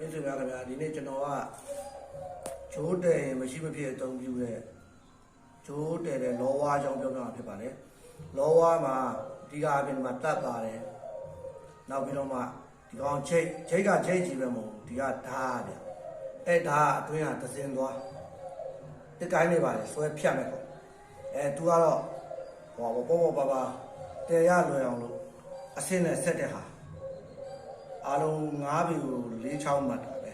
မင်းတို့များခင်ဗျာဒီနေ့ကျွန်တော်ကဂျိုးတယ်မရှိမဖြစ်အသုံးပြုတဲ့ဂျိုးတယ်တဲ့လောဝါအကြောင်းပြောပြမှာဖြစ်ပါတယ်လောဝါမှာဒီကအပြင်မှာတတ်ပါတယ်နောက်ပြီးတော့မှဒီကောင်ချိတ်ကချိတ်ကြီးပဲမဟုတ်ဒီကဓာတ်ဗျအဲ့ဓာတ်အတွင်းကသစင်သွားတစ်ကိုင်းနေပါလေဆွဲဖြတ်မယ်ပေါ့သူကတော့ဟောပေါ့ပါတဲရလွယ်အောင်လို့အစင်းနဲ့ဆက်တဲ့ဟာအားလုံး9ပေကို4ချောင်းမှတ်တာပဲ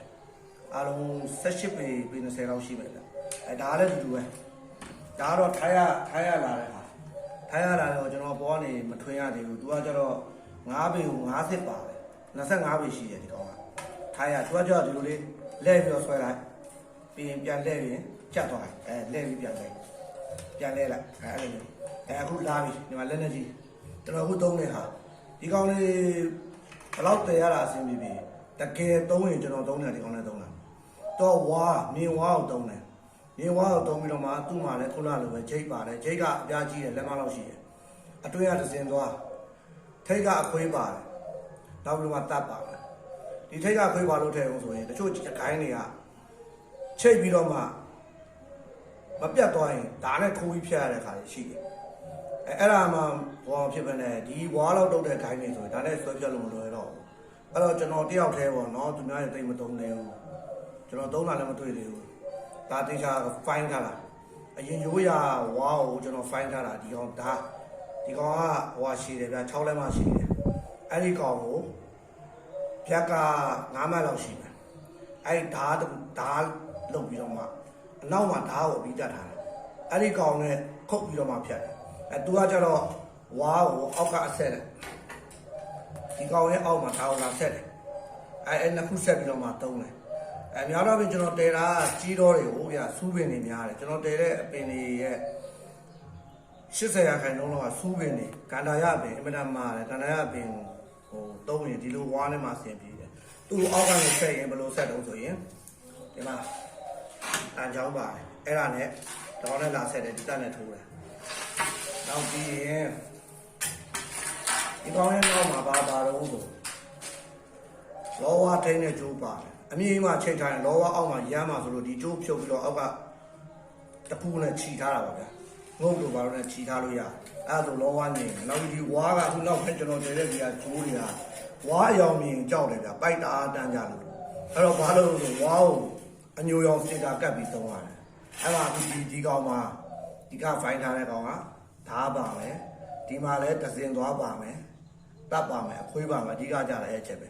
အားလုံး18ပေ20လောက်ရှိမယ်ဗျဒါလည်းတူတူပဲဒါကတော့ထိုင်းရလာတဲ့ဟာထိုင်းရလာတော့ကျွန်တော်ပေါ်ကနေမထွင်ရသေးဘူးသူကကျတော့9ပေကို50ပါပဲ25ပေရှိတယ်ဒီကောင်ကထိုင်းရသူကကျတော့ဒီလိုလေးလဲပြီးတော့ဆွဲလိုက်ပြီးရင်ပြန်လဲပြီးကျတ်သွားတယ်လဲပြီးပြန်လဲလိုက်အဲ့လိုအခုလာပြီဒီမှာလက်နဲ့ကြီးကျွန်တော်အခုသုံးနေဟာဒီကောင်လေးဘလောက်တည်ရတာအဆင်ပြေပြီတကယ်သုံးရင်ကျွန်တော်သုံးတယ်ဒီကောင်လေးသုံးတာတော့ဝါမြင်ဝါကိုသုံးတယ်မြင်ဝါကိုသုံးပြီးတော့မှသူ့မှာလည်းခုနလိုပဲဂျိတ်ပါတယ်ဂျိတ်ကအပြားကြီးတယ်လက်မလောက်ရှိတယ်အတွင်းကသစင်သွားထိတ်ကအခွေးပါတယ်နောက်ပြီးတော့မှတတ်ပါတယ်ဒီထိတ်ကအခွေးပါလို့ထည့်အောင်ဆိုရင်တချို့ဂိုင်းတွေကချိတ်ပြီးတော့မှမပြတ်သွားရင်ဒါနဲ့ခိုးပြီးဖြတ်ရတဲ့ခါတွေရှိတယ်အဲ့ဒါမှဘောဖြစ်ပဲနဲ့ဒီဝါလောက်တုတ်တဲ့ဂိုင်းတွေဆိုရင်ဒါနဲ့ဆွဲပြတ်လို့မလွယ်တော့ဘူးအဲ့တော့ကျွန်တော်တယောက်တည်းပေါ့နော်သူများတွေတိတ်မသုံးနေဘူးကျွန်တော်သုံးတာလည်းမတွေ့သေးဘူးဒါတေချာဖိုင်းထားတာအရင်ရိုးရာဝါကိုကျွန်တော်ဖိုင်းထားတာဒီကောင်ကဟိုရှိတယ်ဗျာ6လက်မှရှိတယ်အဲ့ဒီကောင်ကိုဖြက်က9မှတ်လောက်ရှိတယ်အဲ့ဓာတ်လုတ်ပြီးတော့မှအနောက်မှာဓာတ်ကိုပြီးတတ်ထားတယ်အဲ့ဒီကောင်နဲ့ခုတ်ပြီးတော့မှဖြတ်တယ်သူကကျတော့ဝါကိုအောက်ကအဆက်တယ်ဒီကောင်ရဲ့အောက်မှာဓာတ်ကိုလာဆက်တယ်အဲ့နှစ်ခုဆက်ပြီးတော့မှတုံးတယ်များတော့ပြင်ကျွန်တော်တဲတာကြီးတော်တွေကိုဗျာစူးပင်တွေများတယ်ကျွန်တော်တဲတဲ့အပင်တွေရဲ့80ရာခိုင်နှုန်းလောက်ကစူးပင်တွေကန္တာရပင်အင်မတန်မာတယ်ကန္တာရပင်ဟိုတုံးရင်ဒီလိုဝါးနဲ့မှဆင်ပြေတယ်သူ့အောက်ကနေဆက်ရင်ဘယ်လိုဆက်တုံးဆိုရင်ဒီမှာအန်ချောင်းပါတယ်အဲ့ဒါနဲ့တောင်းနဲ့လာဆက်တယ်ဒီတက်နဲ့ထိုးတယ်နောက်ပြီးရင်ဒီကောင်းရဲ့နောက်မှာပါတော့ဆိုလောဝါထိန်းတဲ့ကျိုးပါတယ်အမြင့်မှချိတ်ထားရင်လောဝါအောက်မှာရမ်းမှာဆိုလို့ဒီကျိုးဖြုတ်ပြီးတော့အောက်ကတပူနဲ့ခြီထားတာပါဗျာငုတ်တို့ဘာလို့လဲခြီထားလို့ရအဲ့ဒါဆိုလောဝါနေနောက်ဒီဝါကအခုနောက်ဖက်ကျွန်တော်တည်တဲ့ဒီကကျိုးတွေကဝါအယောင်မြင်ကြောက်တယ်ဗျာပိုက်တာတန်းကြလို့အဲ့တော့ဘာလို့ဆိုဝါကိုအညိုရောင်စတစ်ကာကတ်ပြီးသုံးရတယ်အဲ့ဒါအခုဒီကောင်မှာဒီကဖိုင်းထားတဲ့ကောင်ကဓာတ်ပါမယ်ဒီမှာလည်းသစင်သွားပါမယ်တတ်ပါမယ်အခွေးပါမယ်အဓိကကြတယ်အဲ့ချက်ပဲ